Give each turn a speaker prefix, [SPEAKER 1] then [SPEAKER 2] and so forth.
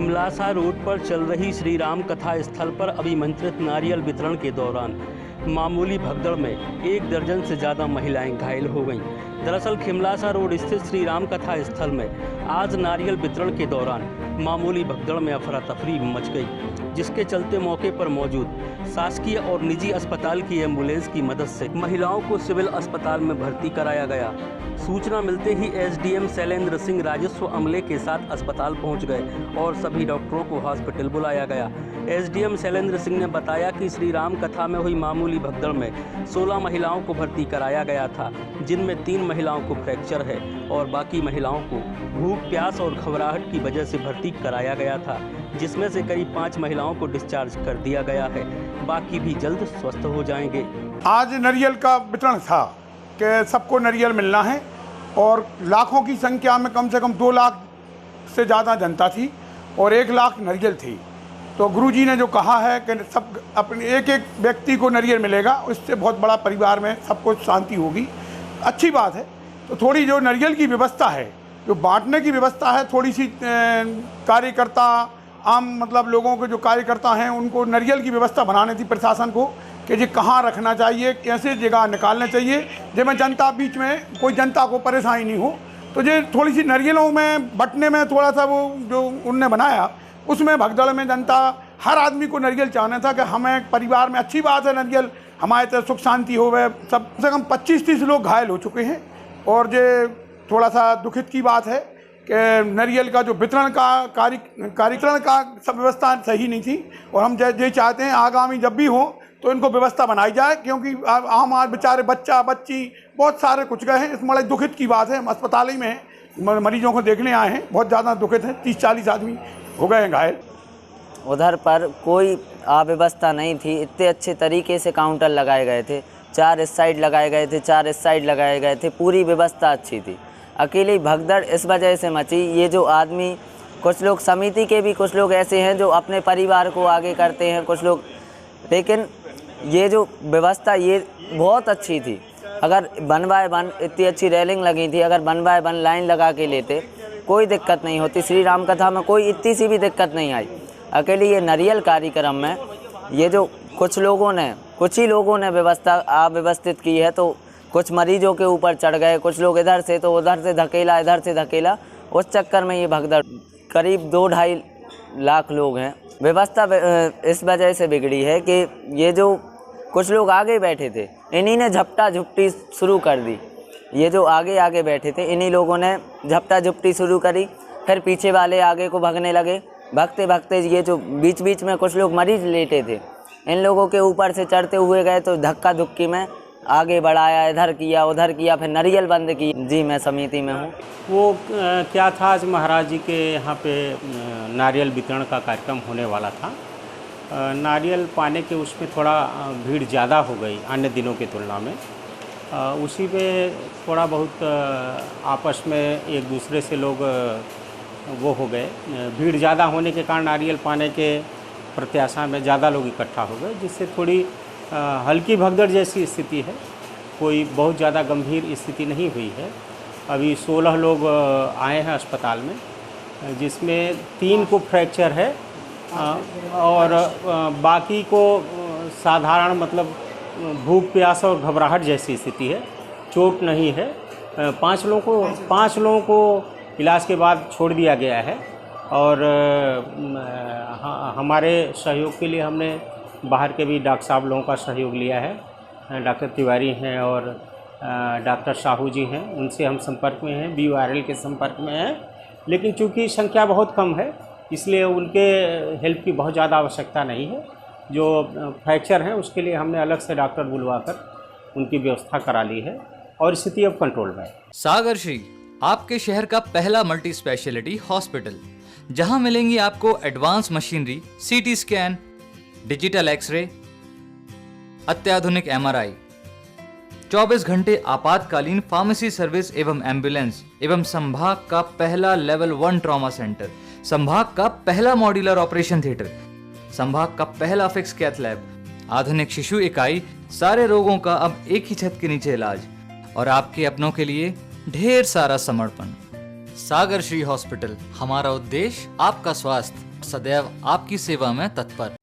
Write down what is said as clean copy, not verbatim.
[SPEAKER 1] Khimlasa road पर चल रही श्री राम कथा स्थल पर अभिमंत्रित नारियल वितरण के दौरान मामूली भगदड़ में 1 दर्जन से ज़्यादा महिलाएं घायल हो गईं। दरअसल खिमलासा रोड स्थित श्री राम कथा स्थल में आज नारियल वितरण के दौरान मामूली भगदड़ में अफरा तफरी मच गई, जिसके चलते मौके पर मौजूद शासकीय और निजी अस्पताल की एम्बुलेंस की मदद से महिलाओं को सिविल अस्पताल में भर्ती कराया गया। सूचना मिलते ही एसडीएम शैलेंद्र सिंह राजस्व अमले के साथ अस्पताल पहुंच गए और सभी डॉक्टरों को हॉस्पिटल बुलाया गया। एसडीएम शैलेंद्र सिंह ने बताया कि श्री राम कथा में हुई मामूली भगदड़ में 16 महिलाओं को भर्ती कराया गया था, जिनमें 3 महिलाओं को फ्रैक्चर है और बाकी महिलाओं को भूख, प्यास और घबराहट की वजह से भर्ती कराया गया था, जिसमें से करीब 5 महिलाओं को डिस्चार्ज कर दिया गया है। बाकी भी जल्द स्वस्थ हो जाएंगे।
[SPEAKER 2] आज नारियल का वितरण था कि सबको नारियल मिलना है और लाखों की संख्या में कम से कम 2 लाख से ज़्यादा जनता थी और 1 लाख नारियल थी। तो गुरुजी ने जो कहा है कि सब अपने एक व्यक्ति को नारियल मिलेगा, उससे बहुत बड़ा परिवार में सबको शांति होगी, अच्छी बात है। तो थोड़ी जो नारियल की व्यवस्था है, जो बांटने की व्यवस्था है, थोड़ी सी कार्यकर्ता आम मतलब लोगों के जो कार्यकर्ता हैं उनको नारियल की व्यवस्था बनानी थी प्रशासन को कि जी कहाँ रखना चाहिए, कैसे जगह निकालना चाहिए जिसमें जनता बीच में कोई जनता को परेशानी नहीं हो। तो ये थोड़ी सी नारियलों में बंटने में थोड़ा सा वो जो उनने बनाया उसमें भगदड़ में जनता हर आदमी को नारियल चाहना था कि हमें परिवार में अच्छी बात है नारियल हमारे तरह सुख शांति हो गए। सब से कम 25-30 लोग घायल हो चुके हैं और ये थोड़ा सा दुखित की बात है कि नारियल का जो वितरण का कार्यक्रम का सब व्यवस्था सही नहीं थी और हम ये चाहते हैं आगामी जब भी हो तो इनको व्यवस्था बनाई जाए, क्योंकि हम आज बेचारे बच्चा बच्ची बहुत सारे कुछ गए हैं। इस बड़े दुखित की बात है। हम अस्पताल ही में मरीजों को देखने आए हैं, बहुत ज़्यादा दुखित है। 30-40 आदमी हो गए हैं घायल।
[SPEAKER 3] उधर पर कोई अव्यवस्था नहीं थी, इतने अच्छे तरीके से काउंटर लगाए गए थे, 4 इस साइड लगाए गए थे, 4 इस साइड लगाए गए थे, पूरी व्यवस्था अच्छी थी। अकेली भगदड़ इस वजह से मची, ये जो आदमी कुछ लोग समिति के भी कुछ लोग ऐसे हैं जो अपने परिवार को आगे करते हैं कुछ लोग, लेकिन ये जो व्यवस्था ये बहुत अच्छी थी। अगर 1 बाय 1 इतनी अच्छी रेलिंग लगी थी, अगर 1 बाय 1 लाइन लगा के लेते कोई दिक्कत नहीं होती। श्री राम कथा में कोई इतनी सी भी दिक्कत नहीं आई। अकेले ये नारियल कार्यक्रम में ये जो कुछ ही लोगों ने व्यवस्था अव्यवस्थित की है, तो कुछ मरीजों के ऊपर चढ़ गए, कुछ लोग इधर से तो उधर से धकेला, इधर से धकेला, उस चक्कर में ये भगदड़ करीब 2-2.5 लाख लोग हैं। व्यवस्था इस वजह से बिगड़ी है कि ये जो कुछ लोग आगे बैठे थे इन्हीं ने झपटा झुपटी शुरू कर दी। ये जो आगे बैठे थे इन्हीं लोगों ने झपटा झुपटी शुरू करी, फिर पीछे वाले आगे को भागने लगे। भागते ये जो बीच में कुछ लोग मरीज लेटे थे, इन लोगों के ऊपर से चढ़ते हुए गए तो धक्का धुक्की में आगे बढ़ाया, इधर किया उधर किया, फिर नारियल बंद की। जी मैं समिति में हूँ।
[SPEAKER 4] वो क्या था, आज महाराज जी के यहाँ पे नारियल वितरण का कार्यक्रम होने वाला था। नारियल पाने के उसमें थोड़ा भीड़ ज़्यादा हो गई अन्य दिनों की तुलना में। उसी में थोड़ा बहुत आपस में एक दूसरे से लोग वो हो गए। भीड़ ज़्यादा होने के कारण नारियल पाने के प्रत्याशा में ज़्यादा लोग इकट्ठा हो गए, जिससे थोड़ी हल्की भगदड़ जैसी स्थिति है। कोई बहुत ज़्यादा गंभीर स्थिति नहीं हुई है। अभी 16 लोग आए हैं अस्पताल में, जिसमें 3 को फ्रैक्चर है और बाकी को साधारण मतलब भूख प्यास और घबराहट जैसी स्थिति है, चोट नहीं है। 5 लोगों को इलाज के बाद छोड़ दिया गया है और हमारे सहयोग के लिए हमने बाहर के भी डॉक्टर साहब लोगों का सहयोग लिया है। डॉक्टर तिवारी हैं और डॉक्टर साहू जी हैं, उनसे हम संपर्क में हैं, BORL के संपर्क में हैं। लेकिन चूंकि संख्या बहुत कम है इसलिए उनके हेल्प की बहुत ज़्यादा आवश्यकता नहीं है। जो फ्रैक्चर हैं उसके लिए हमने अलग से डॉक्टर बुलवाकर उनकी व्यवस्था करा ली है और स्थिति अब कंट्रोल में है।
[SPEAKER 5] सागर श्री आपके शहर का पहला मल्टी स्पेशलिटी हॉस्पिटल, जहां मिलेंगी आपको advance machinery, CT scan, digital x ray, अत्याधुनिक MRI, 24 घंटे आपातकालीन फार्मेसी सर्विस एवं एम्बुलेंस एवं संभाग का पहला लेवल 1 ट्रॉमा सेंटर, संभाग का पहला मॉड्यूलर ऑपरेशन थिएटर, संभाग का पहला फिक्स कैथ लैब, आधुनिक शिशु इकाई। सारे रोगों का अब एक ही छत के नीचे इलाज और आपके अपनों के लिए ढेर सारा समर्पण। सागर श्री हॉस्पिटल, हमारा उद्देश्य आपका स्वास्थ्य। सदैव आपकी सेवा में तत्पर।